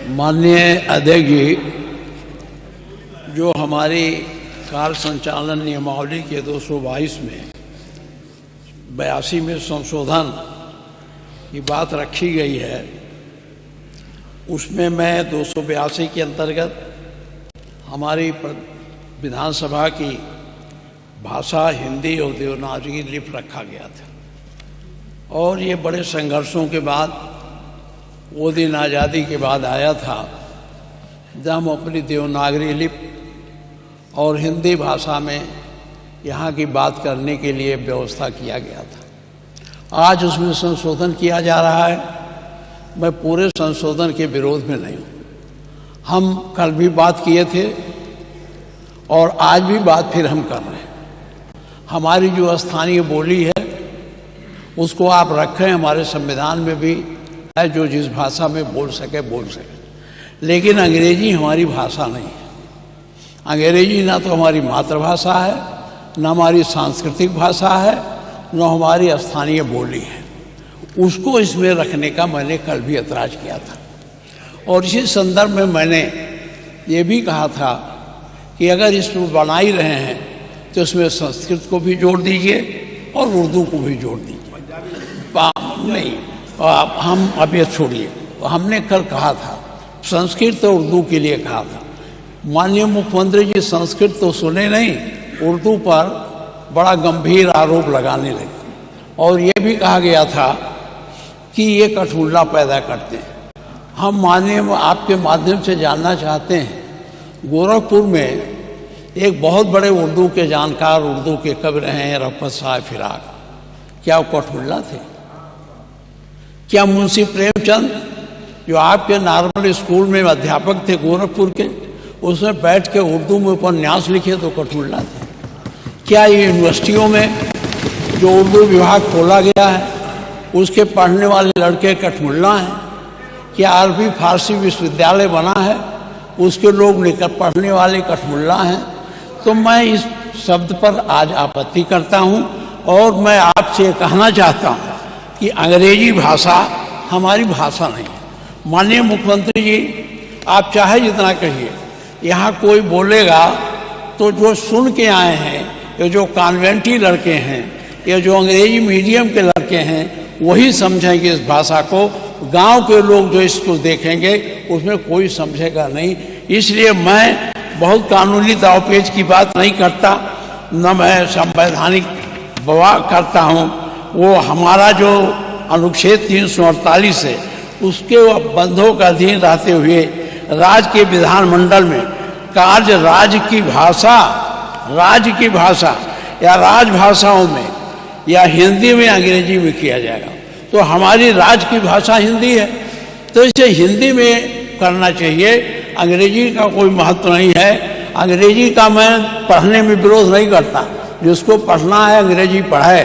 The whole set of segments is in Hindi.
माननीय अध्यक्ष जी, जो हमारी कार्य संचालन नियमावली के 222 में 82 में संशोधन की बात रखी गई है, उसमें मैं 282 के अंतर्गत हमारी विधानसभा की भाषा हिंदी और देवनागरी लिपि रखा गया था। और ये बड़े संघर्षों के बाद वो दिन आज़ादी के बाद आया था जब हम अपनी देवनागरी लिपि और हिंदी भाषा में यहाँ की बात करने के लिए व्यवस्था किया गया था। आज उसमें संशोधन किया जा रहा है। मैं पूरे संशोधन के विरोध में नहीं हूँ। हम कल भी बात किए थे और आज भी बात फिर हम कर रहे हैं। हमारी जो स्थानीय बोली है उसको आप रखें, हमारे संविधान में भी है, जो जिस भाषा में बोल सके। लेकिन अंग्रेजी हमारी भाषा नहीं है। अंग्रेजी ना तो हमारी मातृभाषा है, ना हमारी सांस्कृतिक भाषा है, ना हमारी स्थानीय बोली है। उसको इसमें रखने का मैंने कल भी ऐतराज़ किया था। और इसी संदर्भ में मैंने ये भी कहा था कि अगर इसमें बना ही रहे हैं तो इसमें संस्कृत को भी जोड़ दीजिए और उर्दू को भी जोड़ दीजिए। नहीं, हम अब ये छोड़िए। हमने कल कहा था संस्कृत और उर्दू के लिए कहा था। माननीय मुख्यमंत्री जी संस्कृत तो सुने नहीं, उर्दू पर बड़ा गंभीर आरोप लगाने लगे। और ये भी कहा गया था कि ये कठपुतला पैदा करते हैं। हम माननीय आपके माध्यम से जानना चाहते हैं, गोरखपुर में एक बहुत बड़े उर्दू के जानकार, उर्दू के कवि रहे हैं रफ़त साहब फिराक। क्या वो कठपुतला थे? क्या मुंशी प्रेमचंद जो आपके नॉर्मल स्कूल में अध्यापक थे गोरखपुर के, उसमें बैठ के उर्दू में उपन्यास लिखे तो कठपुतला थे? क्या ये यूनिवर्सिटियों में जो उर्दू विभाग खोला गया है उसके पढ़ने वाले लड़के कठपुतला हैं? क्या अरबी फारसी विश्वविद्यालय बना है उसके लोग पढ़ने वाले कठपुतला हैं? तो मैं इस शब्द पर आज आपत्ति करता हूं और मैं आपसे कहना चाहता हूं कि अंग्रेजी भाषा हमारी भाषा नहीं है। माननीय मुख्यमंत्री जी, आप चाहे जितना कहिए, यहाँ कोई बोलेगा तो जो सुन के आए हैं, या जो कॉन्वेंटी लड़के हैं, या जो अंग्रेजी मीडियम के लड़के हैं, वही समझेंगे इस भाषा को। गांव के लोग जो इसको देखेंगे उसमें कोई समझेगा नहीं। इसलिए मैं बहुत कानूनी दावपेच की बात नहीं करता, न मैं संवैधानिक बवाल करता हूँ। वो हमारा जो अनुच्छेद 348 है उसके बंधों का अधीन रहते हुए राज्य के विधानमंडल में कार्य राज्य की भाषा या राजभाषाओं में या हिंदी में अंग्रेजी में किया जाएगा। तो हमारी राज्य की भाषा हिंदी है, तो इसे हिंदी में करना चाहिए। अंग्रेजी का कोई महत्व नहीं है। अंग्रेजी का मैं पढ़ने में विरोध नहीं करता। जिसको पढ़ना है अंग्रेजी पढ़े,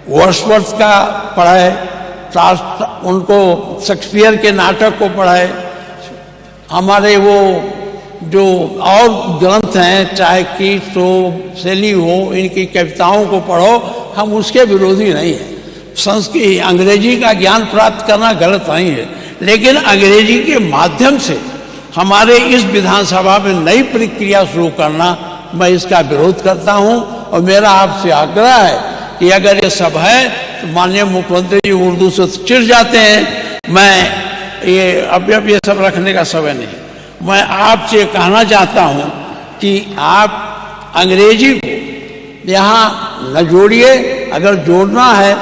वर्ड्सवर्थ का पढ़े, उनको शेक्सपियर के नाटक को पढ़े, हमारे वो जो और ग्रंथ हैं, चाहे कीट्स हो, शैली हो, इनकी कविताओं को पढ़ो। हम उसके विरोधी नहीं हैं। संस्कृत अंग्रेजी का ज्ञान प्राप्त करना गलत नहीं है, लेकिन अंग्रेजी के माध्यम से हमारे इस विधानसभा में नई प्रक्रिया शुरू करना, मैं इसका विरोध करता हूं। और मेरा आपसे आग्रह है कि अगर ये सब है तो माननीय मुख्यमंत्री जी उर्दू से चिढ़ जाते हैं। मैं ये अब ये सब रखने का समय नहीं। मैं आपसे कहना चाहता हूं कि आप अंग्रेजी को यहाँ न जोड़िए। अगर जोड़ना है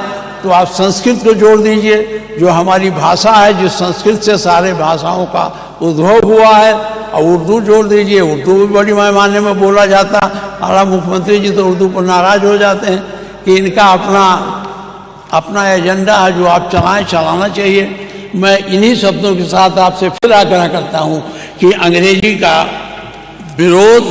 तो आप संस्कृत को जोड़ दीजिए, जो हमारी भाषा है, जिस संस्कृत से सारे भाषाओं का उद्भव हुआ है। और उर्दू जोड़ दीजिए। उर्दू भी बड़ी पैमाने में बोला जाता। हमारा मुख्यमंत्री जी तो उर्दू पर नाराज हो जाते हैं कि इनका अपना एजेंडा है जो आप चलाना चाहिए। मैं इन्हीं शब्दों के साथ आपसे फिर आग्रह करता हूं कि अंग्रेजी का विरोध